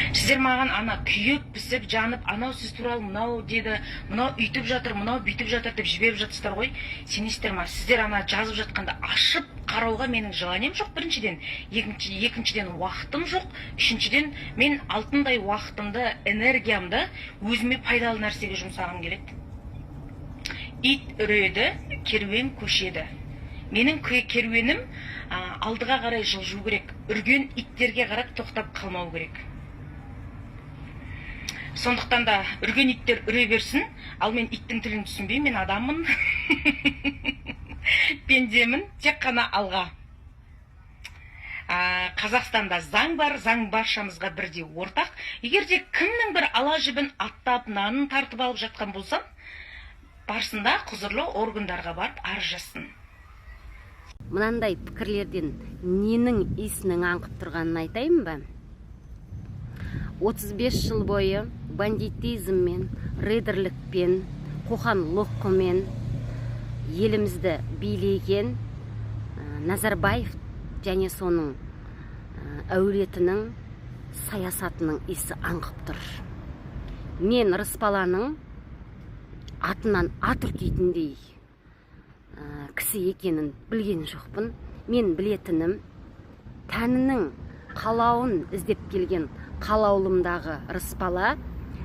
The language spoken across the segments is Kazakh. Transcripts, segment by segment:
Сіздер маған ана күйіп, пісіп, жанып, анау сіз туралы мынау деді, мынау үйтіп жатыр, мынау бүйтіп жатыр деп жіберіп жатсыздар ғой. Сенесіздер ма? Сіздер ана жазып жатқанда ашып қарауға менің желанием жоқ, біріншіден. Екіншіден уақытым жоқ. Үшіншіден мен алтындай уақытымды, энергиямды өзіме пайдалы нәрсеге жұмсағым келеді. Ит үреді, керуен көшеді. Менің керуенім алдыға қарай жылжу керек. Үрген иттерге қарап тоқтап қалмау керек. Сондықтан да үрген иттер үре берсін, ал мен иттің тілін түсінбеймін, мен адаммын. Пендемін, тек қана алға. Қазақстанда заң бар, заң баршамызға бірдей ортақ. Егер де кімнің бір ала жібін аттап, нанын тартып алып жатқан болсам, барсында құзырлы органдарға барып арыз жазсын. Мынандай пікірлерден ненің исінің аңқып тұрғанын айтайын ба? 35 жыл бойы бандитизммен, рейдерлікпен, қоқан-лоққымен елімізді билеген Назарбаев және соның әулетінің саясатының исі аңқып тұр. Мен Рысбаланың атынан ат үркейтіндей кісі екенін білген жоқпын. Мен білетінім тәнінің қалауын іздеп келген қалаулымдағы Рысбала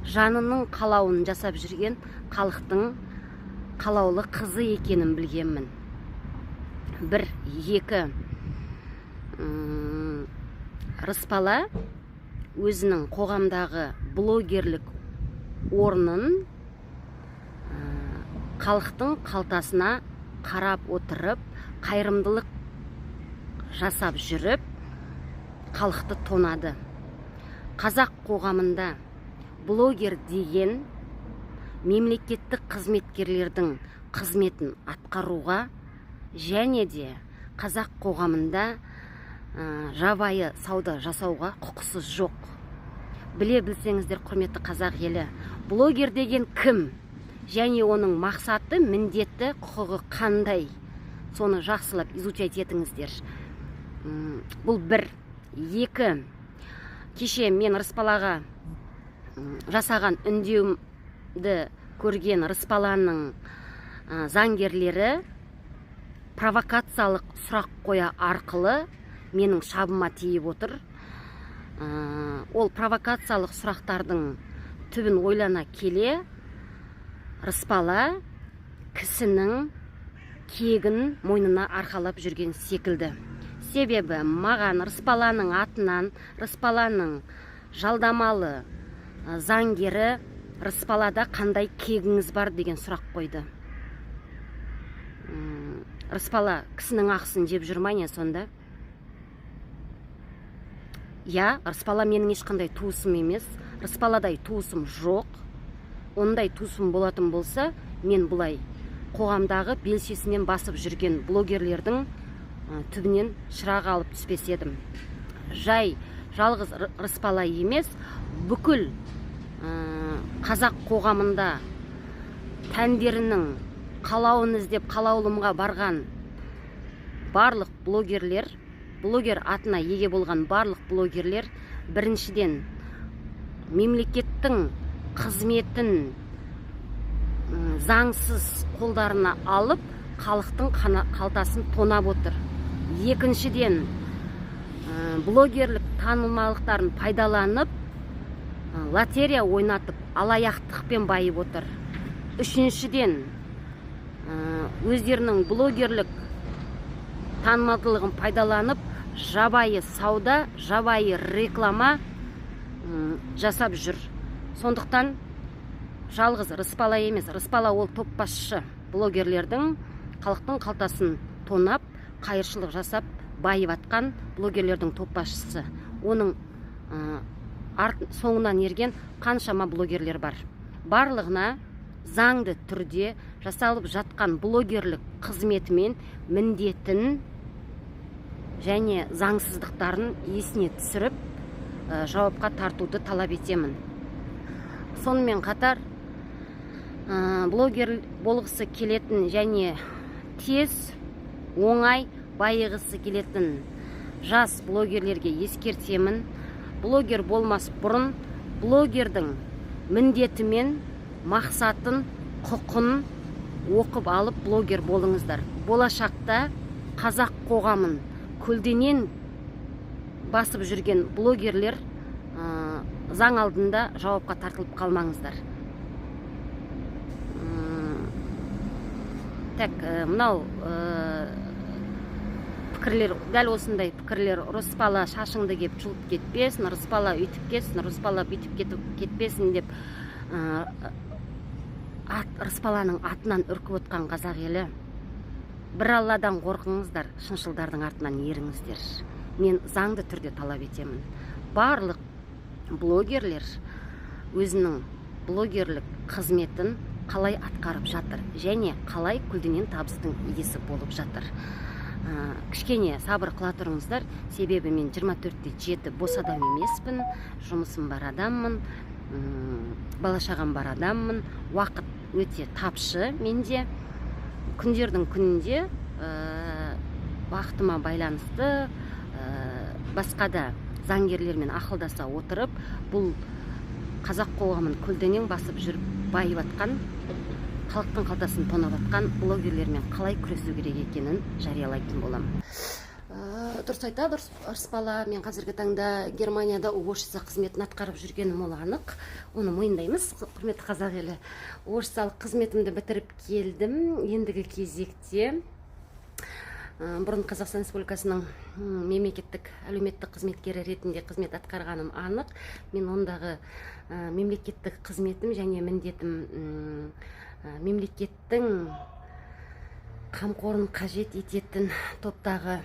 жанының қалауын жасап жүрген халықтың қалаулы қызы екенін білгенмін. Бір, екі, Рысбала өзінің қоғамдағы блогерлік орнын халықтың қалтасына қарап отырып, қайырымдылық жасап жүріп, халықты тонады. Қазақ қоғамында блогер деген мемлекеттік қызметкерлердің қызметін атқаруға және де қазақ қоғамында жабайы сауда жасауға құқысы жоқ. Біле білсеңіздер, құрметті қазақ елі, блогер деген кім? Және оның мақсаты, міндеті, құқығы қандай? Соны жақсылап изучать етіңіздер. Бұл бір. Екі, кеше мен Рысбалаға жасаған үндеуімді көрген Рысбаланың заңгерлері провокациялық сұрақ қоя арқылы менің шабыма тиіп отыр. Ол провокациялық сұрақтардың түбін ойлана келе, Рысбала кісінің кегін мойнына арқалап жүрген секілді. Себебі маған Рысбаланың атынан, Рысбаланың жалдамалы заңгері Рысбалада қандай кегіңіз бар деген сұрақ қойды. Рысбала кісінің ақысын жеп жүрмайне сонда? Я, Рысбала менің ешқандай туысым емес, Рысбаладай туысым жоқ. Ондай туысым болатын болса, мен бұлай қоғамдағы белшесінен басып жүрген блогерлердің түбінен шырақ алып түспес едім. Жай жалғыз Рысбала емес, бүкіл қазақ қоғамында тәндерінің қалауын іздеп қалаулымға барған барлық блогерлер, блогер атына еге болған барлық блогерлер, біріншіден мемлекеттің қызметін заңсыз қолдарына алып, халықтың қалтасын тонап отыр. Екіншіден, блогерлік танымалықтарын пайдаланып, лотерия ойнатып, алаяқтықпен байып отыр. Үшіншіден, өздерінің блогерлік танымалдылығын пайдаланып, жабайы сауда, жабайы реклама жасап жүр. Сондықтан жалғыз Рысбала емес, Рысбала ол топ басшы блогерлердің халықтың қалтасын тонап, қайыршылық жасап, байып атқан блогерлердің топ басшысы. Оның соңынан ерген қаншама блогерлер бар. Барлығына заңды түрде жасалып жатқан блогерлік қызметімен міндетін және заңсыздықтарын есіне түсіріп, жауапқа тартуды талап етемін. Сонымен қатар, блогер болғысы келетін және тез, оңай байығысы келетін жас блогерлерге ескертемін. блогер болмас бұрын блогердің міндеті мен мақсатын, құқын оқып алып блогер болыңыздар. Болашақта қазақ қоғамын көлденең басып жүрген блогерлер заң алдында жауапқа тартылып қалмаңыздар. Так, мынау пікірлер, дәл осындай пікірлер: ұрыспала шашыңды кеп жұлып кетпесін, ұрыспала үйтіп кетсін, ұрыспала бүйтіп кетпесін деп ұрыспаланың атынан үркіп отқан қазақ елі. Бір Алладан қорқыңыздар, шыншылдардың артынан еріңіздер. Мен заңды түрде талап етемін. Барлық блогерлер өзінің блогерлік қызметін қалай атқарып жатыр және қалай көлденең табыстың иесі болып жатыр. Кішкене сабыр қыла тұрыңыздар, себебі мен 24-те 7 бос адам емеспін, жұмысым бар адаммын, бала-шағам бар адаммын, уақыт өте тапшы менде. Күндердің күнінде уақытыма байланысты басқа да заңгерлермен ақылдаса отырып, бұл қазақ қоғамын көлденең басып жүріп байып атқан, халықтың қалтасын тонап атқан блогерлермен қалай күресу керек екенін жариялайтын боламын. Дұрыс айтады ұрыспала. Мен қазіргі таңда Германияда уборщица қызметін атқарып жүргенім ол анық. Оны мойындаймыз, құрметті қазақ елі. Уборщицалық қызметімді бітіріп келдім. Ендігі кезекте бұрын Қазақстан Республикасының мемлекеттік әлеуметтік қызметкері ретінде қызмет атқарғаным анық. Мен ондағы мемлекеттік қызметім және міндетім мемлекеттің қамқорын қажет ететін топтағы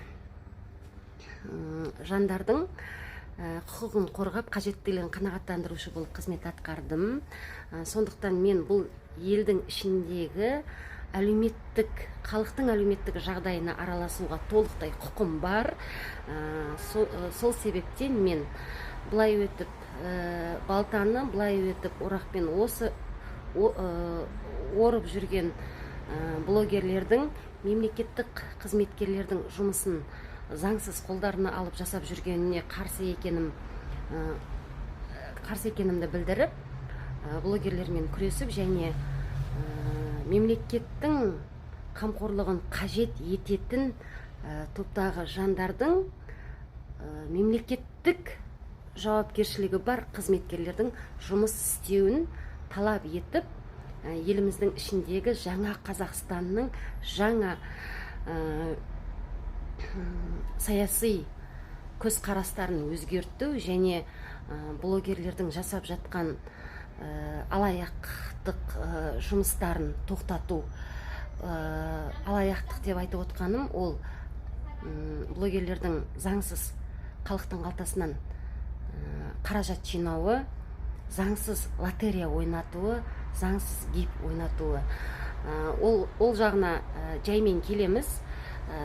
жандардың құқығын қорғап, қажеттілігін қанағаттандырушы болып қызмет атқардым. Сондықтан мен бұл елдің ішіндегі халықтың әлеуметтік жағдайына араласуға толықтай құқым бар. Сол себептен мен былай өтіп балтаны, былай өтіп орақпен орып жүрген блогерлердің, мемлекеттік қызметкерлердің жұмысын заңсыз қолдарына алып жасап жүргеніне қарсы екенімді білдіріп, блогерлермен күресіп және мемлекеттің қамқорлығын қажет ететін топтағы жандардың мемлекеттік жауапкершілігі бар қызметкерлердің жұмыс істеуін талап етіп, еліміздің ішіндегі жаңа Қазақстанның жаңа саяси көзқарастарын өзгерту және блогерлердің жасап жатқан алаяқтық жұмыстарын тоқтату. Алаяқтық деп айтып отқаным ол блогерлердің заңсыз халықтың қалтасынан қаражат жинауы, заңсыз лотерея ойнатуы, заңсыз гип ойнатуы. Ол жағына жаймен келеміз.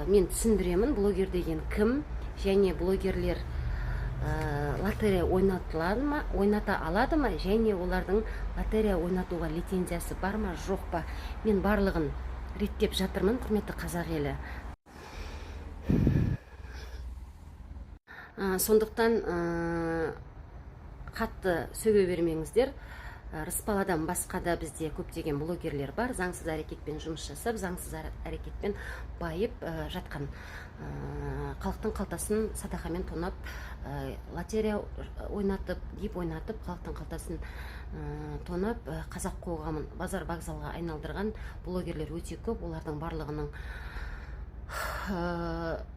Мен түсіндіремін, блогер деген кім және блогерлер лотерея ойната алады ма, және олардың лотерея ойнатуға лицензиясы бар ма, жоқ па. Мен барлығын реттеп жатырмын, құрметті қазақ елі. Сондықтан қатты сөге бермеңіздер. Рыспаладан басқа да бізде көптеген блогерлер бар, заңсыз әрекетпен жұмыс жасап, заңсыз әрекетпен байып жатқан, халықтың қалтасын садақамен тонап, лотерея ойнатып, гип ойнатып, халықтың қалтасын тонап, қазақ қоғамын базар вокзалға айналдырған блогерлер өте көп. Олардың барлығының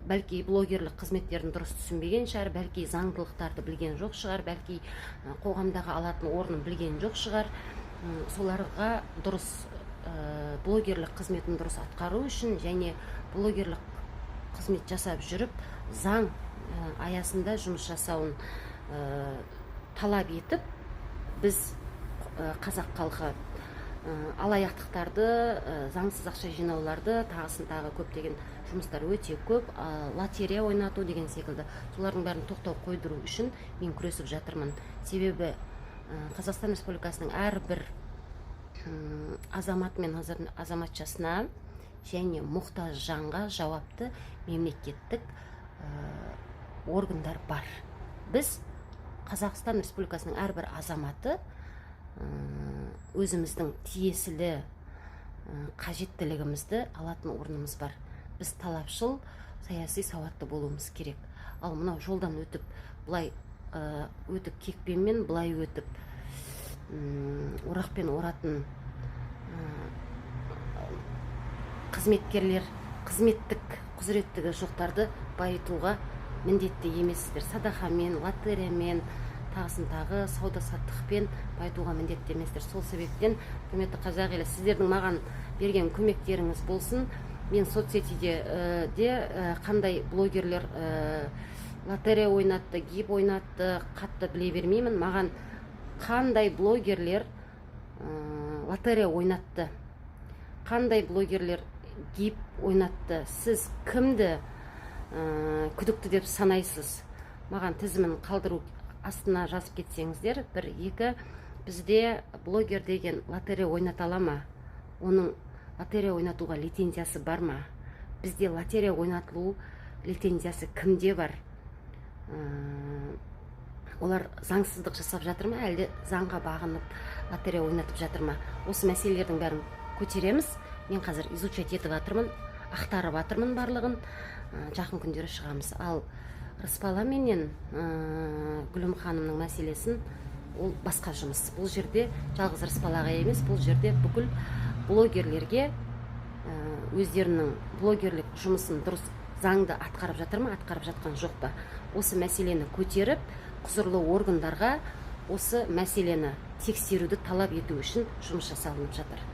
бәлки блогерлік қызметтерін дұрыс түсінбеген шығар, бәлки заңдылықтарды білген жоқ шығар, бәлки қоғамдағы алатын орнын білген жоқ шығар. Соларға дұрыс блогерлік қызметін дұрыс атқару үшін және блогерлік қызмет жасап жүріп, заң аясында жұмыс жасауын талап етіп, біз қазақ халқы алаяқтықтарды, заңсыз ақша жинауларды, тағысын тағы көптеген жұмыстар өте көп, лотерея ойнату деген секілді, солардың бәрін тоқтау қойдыру үшін мен күресіп жатырмын. Себебі Қазақстан Республикасының әрбір азамат мен азаматшасына және мұқтаж жанға жауапты мемлекеттік органдар бар. Біз Қазақстан Республикасының әрбір азаматы өзіміздің тиесілі қажеттілігімізді алатын орнымыз бар. Біз талапшыл, саяси сауатты болуымыз керек. Ал мынау жолдан өтіп, бұлай өтіп кекпенмен, бұлай өтіп орақпен оратын қызметкерлер, қызметтік құзыреттігі жоқтарды байытуға міндетті емессіздер. Садақамен, лотериямен, тағысын тағы сауда-саттықпен байытуға міндетті емессіздер. Сол себептен, құрметті қазақ елі, сіздердің маған берген көмектеріңіз болсын. Мен соцсетиде қандай блогерлер лотерия ойнатты, гип ойнатты, қатты біле бермеймін. Маған қандай блогерлер лотерия ойнатты, қандай блогерлер гип ойнатты, сіз кімді күдікті деп санайсыз? Маған тізімін қалдыру астына жазып кетсеңіздер. 1-2, бізде блогер деген лотерия ойната ала ма? Оның лотерия ойнатуға лицензиясы бар ма? Бізде лотерия ойнатылу лицензиясы кімде бар? Олар заңсыздық жасап жатыр ма, әлде заңға бағынып лотерия ойнатып жатыр ма? Осы мәселелердің бәрін көтереміз. Мен қазір изучать етіп жатырмын, ақтарып жатырмын барлығын. Жақын күндері шығамыз. Ал Рыспала менен Гүлім ханымның мәселесін, ол басқа жұмыс. Бұл жерде жалғыз Рыспалаға емес, бұл жерде бүкіл блогерлерге өздерінің блогерлік жұмысын дұрыс заңды атқарып жатыр ма, атқарып жатқан жоқ па? Осы мәселені көтеріп, құзырлы органдарға осы мәселені тексеруді талап ету үшін жұмыс жасалынып жатыр.